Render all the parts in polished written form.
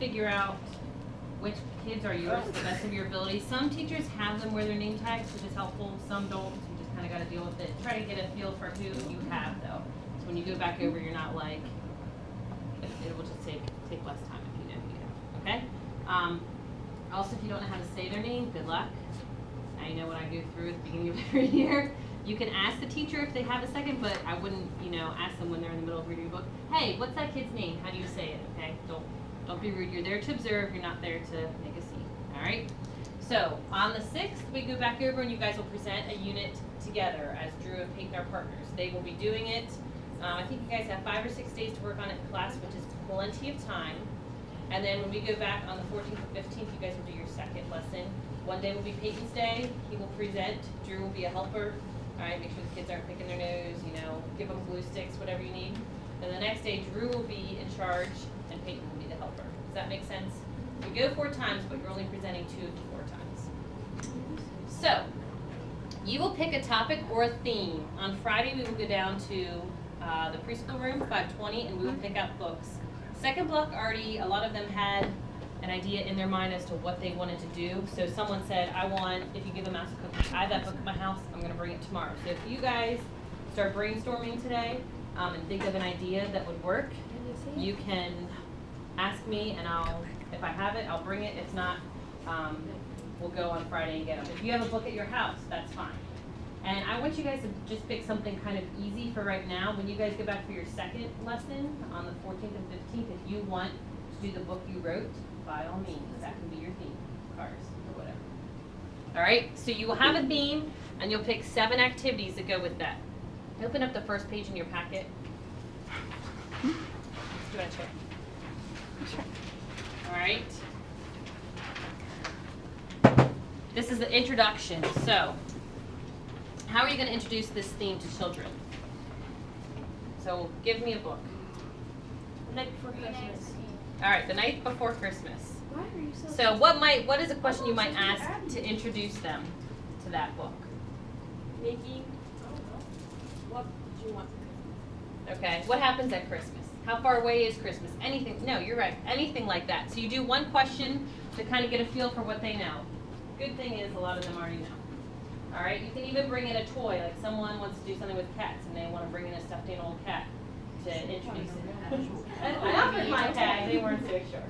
figure out which kids are yours to the best of your ability. Some teachers have them wear their name tags, which is helpful. Some don't, so you just kind of got to deal with it. Try to get a feel for who you have, though. So when you go back over, you're not like, it will just take less time if you know who you have, okay? Also, if you don't know how to say their name, good luck. Now you know what I go through at the beginning of every year. You can ask the teacher if they have a second, but I wouldn't, ask them when they're in the middle of reading a book. Hey, what's that kid's name? How do you say it? Okay, don't be rude. You're there to observe. You're not there to make a scene. All right. So on the 6th, we go back over and you guys will present a unit together as Drew and Peyton are partners. They will be doing it. I think you guys have 5 or 6 days to work on it in class, which is plenty of time. And then when we go back on the 14th and 15th, you guys will do your second lesson. One day will be Peyton's day. He will present. Drew will be a helper. All right, make sure the kids aren't picking their nose, give them glue sticks, whatever you need. And the next day, Drew will be in charge and Peyton will be the helper. Does that make sense? We go 4 times, but you're only presenting 2 of the 4 times. So, you will pick a topic or a theme. On Friday, we will go down to the preschool room, 520, and we will pick out books. Second block already, a lot of them had an idea in their mind as to what they wanted to do. So someone said, if you give a mouse a cookie, I have that book at my house, I'm going to bring it tomorrow. So if you guys start brainstorming today and think of an idea that would work, you can ask me and if I have it, I'll bring it. If not, we'll go on Friday and get them. If you have a book at your house, that's fine. And I want you guys to just pick something kind of easy for right now. When you guys go back for your second lesson on the 14th and 15th, if you want to do the book you wrote, by all means, that can be your theme, cars or whatever. All right, so you will have a theme, and you'll pick 7 activities that go with that. Open up the first page in your packet. Do you want to check? Sure. All right. This is the introduction. So, how are you going to introduce this theme to children? So, give me a book. The Night Before Christmas. All right, The Night Before Christmas. Why are you So what is a question you might ask to introduce them to that book? Making, what do you want for Christmas? Okay, what happens at Christmas? How far away is Christmas? Anything, no, you're right, anything like that. So you do one question to kind of get a feel for what they know. Good thing is a lot of them already know. All right, you can even bring in a toy, like someone wants to do something with cats and they want to bring in a stuffed animal cat to introduce it. I offered my tag, they weren't so sure.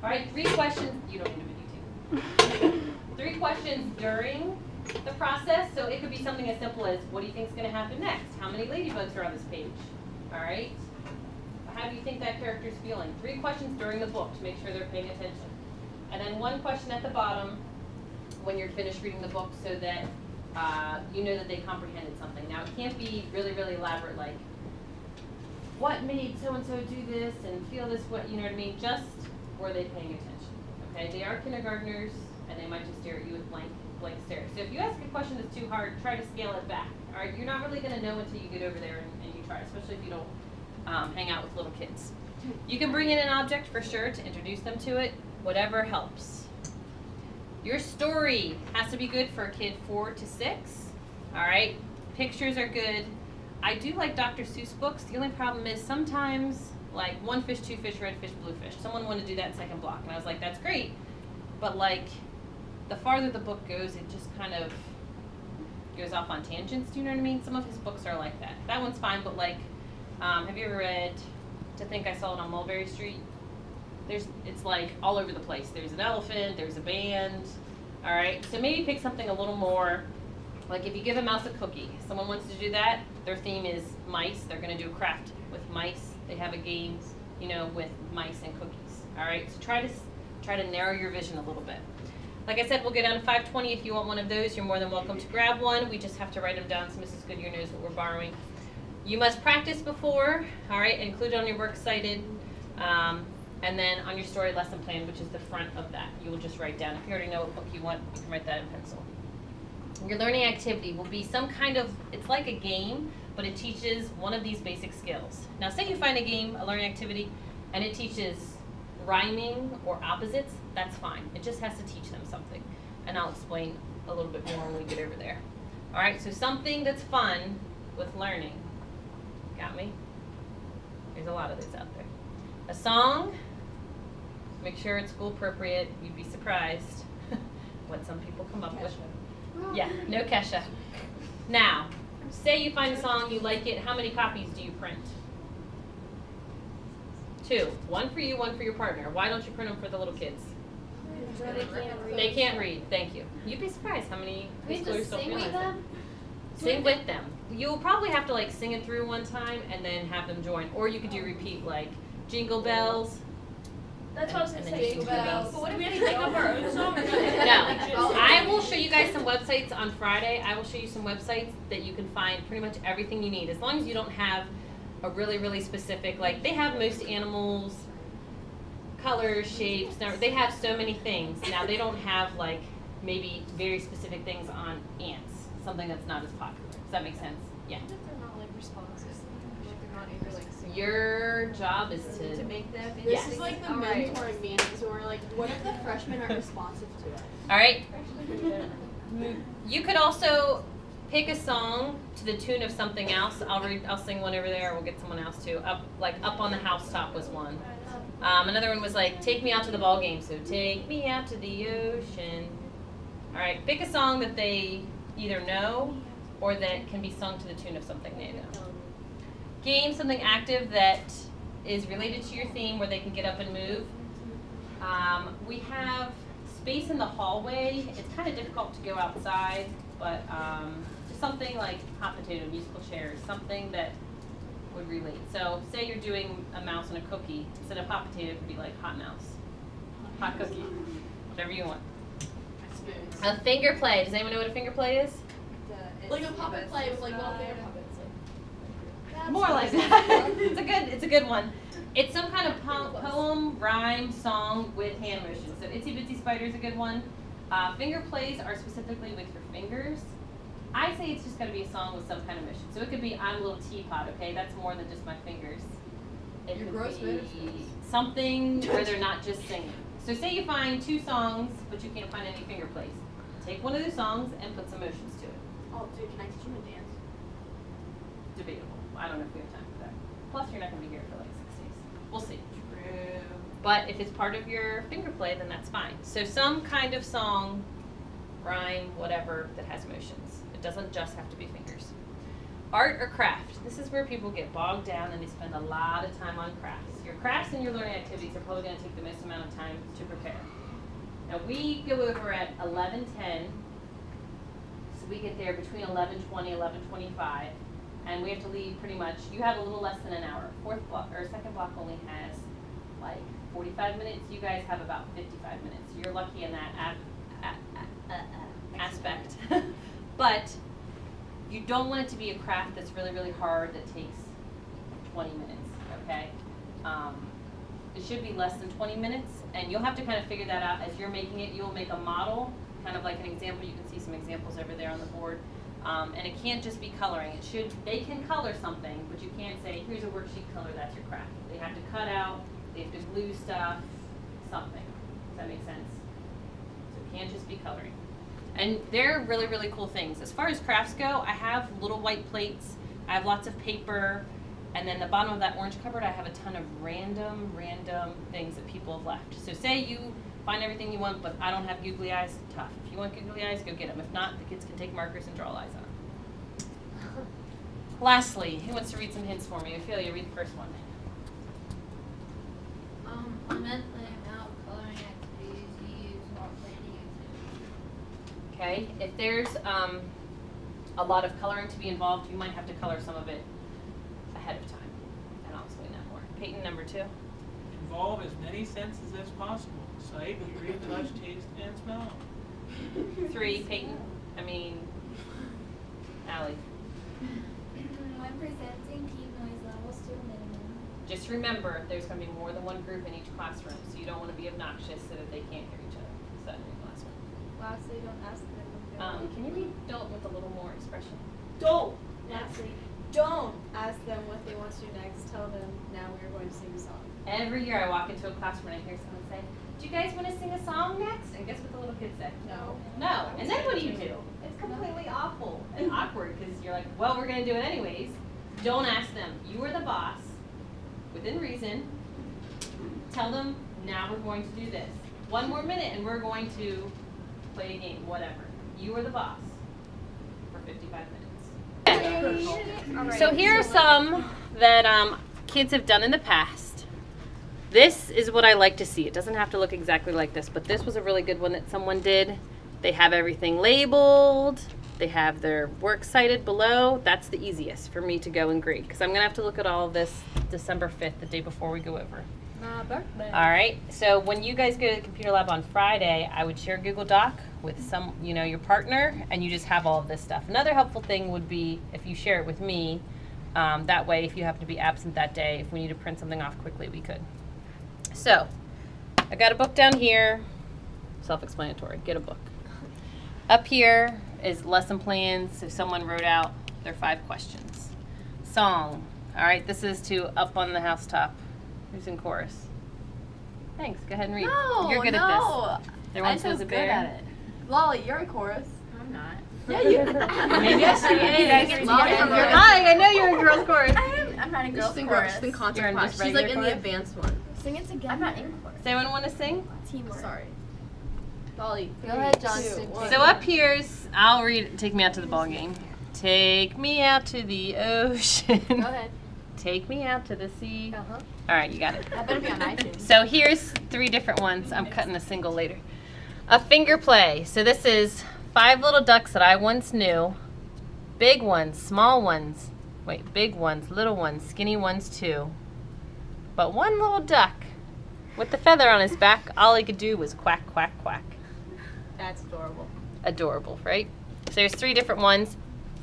All right, 3 questions, you don't need a video too. 3 questions during the process, so it could be something as simple as, what do you think is going to happen next? How many ladybugs are on this page? All right, how do you think that character's feeling? 3 questions during the book to make sure they're paying attention. And then 1 question at the bottom when you're finished reading the book so that you know that they comprehended something. Now, it can't be really, really elaborate, like, what made so-and-so do this and feel this way, you know what I mean? Just were they paying attention, okay? They are kindergartners, and they might just stare at you with blank stare. So if you ask a question that's too hard, try to scale it back, all right? You're not really going to know until you get over there and you try, especially if you don't hang out with little kids. You can bring in an object for sure to introduce them to it, whatever helps. Your story has to be good for a kid 4 to 6, all right? Pictures are good. I do like Dr. Seuss books. The only problem is sometimes, like 1 fish, 2 fish, red fish, blue fish. Someone wanted to do that in second block, and I was like, that's great. But like, the farther the book goes, it just kind of goes off on tangents. Do you know what I mean? Some of his books are like that. That one's fine, but like, have you ever read To Think I Saw It on Mulberry Street? It's like all over the place. There's an elephant, there's a band, all right? So maybe pick something a little more, like if you give a mouse a cookie, someone wants to do that, their theme is mice, they're gonna do a craft with mice, they have a game, with mice and cookies, all right? So try to narrow your vision a little bit. Like I said, we'll go down to 520. If you want one of those, you're more than welcome to grab one. We just have to write them down so Mrs. Goodyear knows what we're borrowing. You must practice before, all right? Include it on your works cited. And then on your story lesson plan, which is the front of that, you will just write down. If you already know what book you want, you can write that in pencil. Your learning activity will be some kind of, it's like a game, but it teaches one of these basic skills. Now say you find a game, a learning activity, and it teaches rhyming or opposites, that's fine. It just has to teach them something. And I'll explain a little bit more when we get over there. All right, so something that's fun with learning. Got me? There's a lot of those out there. A song, Make sure it's school appropriate. You'd be surprised what some people come up with. Yeah, no Kesha. Now, say you find a song, you like it. How many copies do you print? 2. 1 for you, 1 for your partner. Why don't you print them for the little kids? They can't read. Thank you. You'd be surprised how many preschoolers don't realize that. Sing with them. You'll probably have to like sing it through one time and then have them join, or you could do repeat like Jingle Bells. That's what I was going to say. Jingle Bells. But what if we have to make up our own song? Or No, I will show you guys some websites on Friday. I will show you some websites that you can find pretty much everything you need, as long as you don't have a really, really specific, like they have most animals, colors, shapes, they have so many things. Now they don't have like maybe very specific things on ants, something that's not as popular. Does that make sense? Yeah. What if they're not like responsive? Like they're not able like sing? Your job is To make them. Yes. This is like the mentoring meetings where we're like, what if the freshmen are responsive to it? All right. You could also pick a song to the tune of something else. I'll sing one over there. We'll get someone else too. Up on the housetop was one. Another one was like, take me out to the ball game. So take me out to the ocean. All right. Pick a song that they either know or that can be sung to the tune of something they know. Game something active that is related to your theme where they can get up and move. We have space in the hallway. It's kind of difficult to go outside, but just something like hot potato, musical chairs, something that would relate. So say you're doing a mouse and a cookie. Instead of hot potato, it would be like hot mouse, hot cookie, whatever you want. A finger play. Does anyone know what a finger play is? Like a puppet play with like little fair puppets. More like that. It's a good one. It's some kind of poem, rhyme, song with hand motion. So Itsy Bitsy Spider is a good one. Finger plays are specifically with your fingers. I say it's just got to be a song with some kind of motion. So it could be I'm a little teapot, okay? That's more than just my fingers. It could be something where they're not just singing. So say you find 2 songs, but you can't find any finger plays. Take one of the songs and put some motions to it. Oh, dude, can I teach him to dance? Debatable. I don't know if we have time for that. Plus, you're not going to be here for like 6 days. We'll see. True. But if it's part of your finger play, then that's fine. So some kind of song, rhyme, whatever, that has motions. It doesn't just have to be fingers. Art or craft. This is where people get bogged down and they spend a lot of time on crafts. Your crafts and your learning activities are probably going to take the most amount of time to prepare. Now we go over at 11:10. So we get there between 11:20, 11:25. And we have to leave pretty much, you have a little less than an hour. Second block only has like 45 minutes. You guys have about 55 minutes. You're lucky in that aspect. But you don't want it to be a craft that's really, really hard that takes 20 minutes, okay? It should be less than 20 minutes, and you'll have to kind of figure that out as you're making it. You'll make a model, kind of like an example. You can see some examples over there on the board. And it can't just be coloring. They can color something, but you can't say, here's a worksheet color, that's your craft. They have to cut out, they have to glue stuff, something. Does that make sense? So it can't just be coloring. And they're really, really cool things. As far as crafts go, I have little white plates, I have lots of paper, and then the bottom of that orange cupboard, I have a ton of random things that people have left. So say you find everything you want, but I don't have googly eyes, tough. If you want googly eyes, go get them. If not, the kids can take markers and draw eyes on them. Lastly, who wants to read some hints for me? Ophelia, read the first one. I meant the amount of coloring activities you use while planning activities. Okay, if there's a lot of coloring to be involved, you might have to color some of it ahead of time. And I'll explain that more. Peyton, number 2. Involve as many senses as possible. Sight, hearing, touch, taste, and smell. 3, Peyton. Allie. When presenting, keep noise levels to a minimum. Just remember, there's going to be more than one group in each classroom, so you don't want to be obnoxious so that they can't hear each other. So that's the last one. Lastly, don't ask them if they're Can you read don't with a little more expression? Don't. Lastly, don't ask them what they want to do next. Tell them now we are going to sing a song. Every year I walk into a classroom and I hear someone say, do you guys want to sing a song next? And guess what the little kids say? No. No. And then what do? It's completely awful and awkward because you're like, well, we're going to do it anyways. Don't ask them. You are the boss, within reason. Tell them Now we're going to do this. One more minute and we're going to play a game, whatever. You are the boss for 55 minutes. So here are some that kids have done in the past. This is what I like to see. It doesn't have to look exactly like this, but this was a really good one that someone did. They have everything labeled. They have their works cited below. That's the easiest for me to go and grade because I'm gonna have to look at all of this December 5th, the day before we go over. My birthday. All right, so when you guys go to the computer lab on Friday, I would share Google Doc with some, your partner, and you just have all of this stuff. Another helpful thing would be if you share it with me. That way, if you happen to be absent that day, if we need to print something off quickly, we could. So, I got a book down here, self-explanatory, get a book. Up here is lesson plans, so someone wrote out their 5 questions. Song, all right, this is to Up on the Housetop. Who's in chorus? Thanks, go ahead and read. No, you're good at this. There once was a bear. Good at it. Lolly, you're in chorus. I'm not. Yeah, you. Maybe I should Lolly from your Hi, I know you're in girls chorus. I'm not in girls' She's in chorus. She's in concert You're in class. just She's like in regular the advanced one. Sing it together. I'm not in chorus. Does anyone want to sing? Teamwork. Sorry. Lolly. Go ahead, John. So up here's, I'll read, take me out to the ball game. Take me out to the ocean. Go ahead. Take me out to the sea. Uh-huh. All right, you got it. That better be on iTunes. So here's 3 different ones. I'm cutting a single later. A finger play. So this is 5 little ducks that I once knew. Big ones, small ones. Wait, big ones, little ones, skinny ones too. But one little duck with the feather on his back, all he could do was quack, quack, quack. That's adorable. Adorable, right? So there's 3 different ones.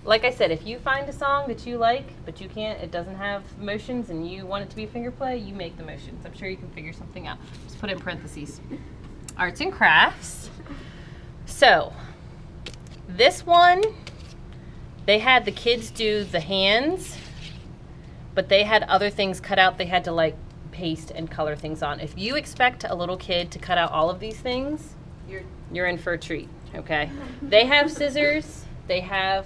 Like I said, if you find a song that you like, but you can't, it doesn't have motions, and you want it to be a finger play, you make the motions. I'm sure you can figure something out. Just put it in parentheses. Arts and crafts. So, this one, they had the kids do the hands, but they had other things cut out. They had to like paste and color things on. If you expect a little kid to cut out all of these things, you're in for a treat, okay? They have scissors, they have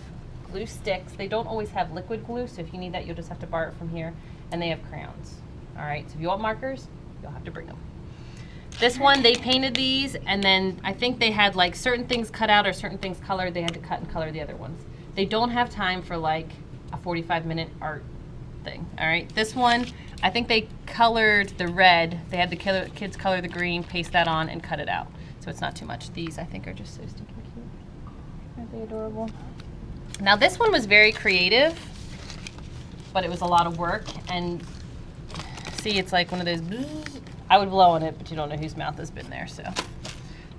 glue sticks. They don't always have liquid glue, so if you need that, you'll just have to borrow it from here. And they have crayons, all right? So if you want markers, you'll have to bring them. This one, they painted these, and then I think they had like certain things cut out or certain things colored. They had to cut and color the other ones. They don't have time for like a 45-minute art thing, all right? This one, I think they colored the red. They had the kids color the green, paste that on, and cut it out. So it's not too much. These, I think, are just so stinking cute. Aren't they adorable? Now this one was very creative, but it was a lot of work. And see, it's like one of those, I would blow on it, but you don't know whose mouth has been there, so.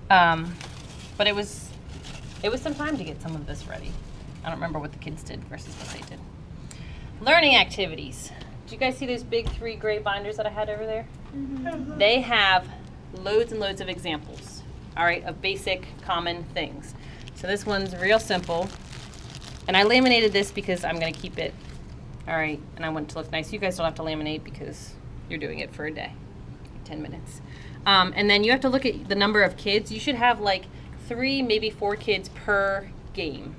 But it was some time to get some of this ready. I don't remember what the kids did versus what they did. Learning activities. Did you guys see those big 3 gray binders that I had over there? Mm-hmm. They have loads and loads of examples, all right, of basic common things. So this one's real simple. And I laminated this because I'm going to keep it, all right, and I want it to look nice. You guys don't have to laminate because you're doing it for a day, 10 minutes. And then you have to look at the number of kids. You should have like 3, maybe 4 kids per game.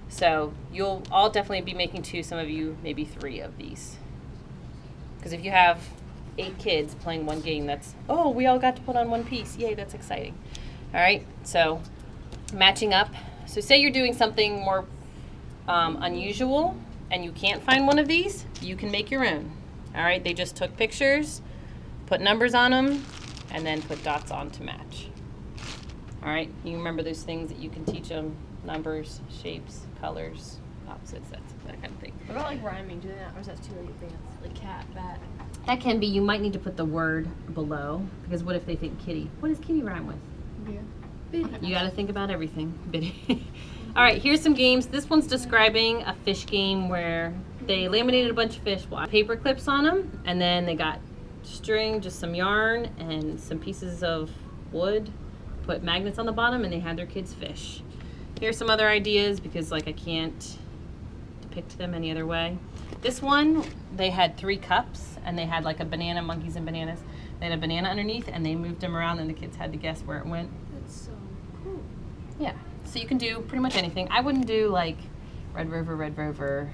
So you'll all definitely be making 2, some of you maybe 3 of these. Because if you have 8 kids playing one game, that's, oh, we all got to put on one piece. Yay, that's exciting. All right, so matching up. So say you're doing something more unusual and you can't find one of these, you can make your own. All right, they just took pictures, put numbers on them, and then put dots on to match. All right, you remember those things that you can teach them, numbers, shapes, colors, opposites, that kind of thing. What about like rhyming? Do that, or is that too advanced? Like cat, bat. That can be, you might need to put the word below, because what if they think kitty? What does kitty rhyme with? Yeah. You got to think about everything. Biddy. All right, here's some games. This one's describing a fish game where they laminated a bunch of fish, paper clips on them, and then they got string, just some yarn, and some pieces of wood, put magnets on the bottom, and they had their kids fish. Here's some other ideas because like I can't depict them any other way. This one, they had 3 cups, and they had like a banana, monkeys and bananas. They had a banana underneath, and they moved them around, and the kids had to guess where it went. That's so cool. Yeah, so you can do pretty much anything. I wouldn't do like Red Rover,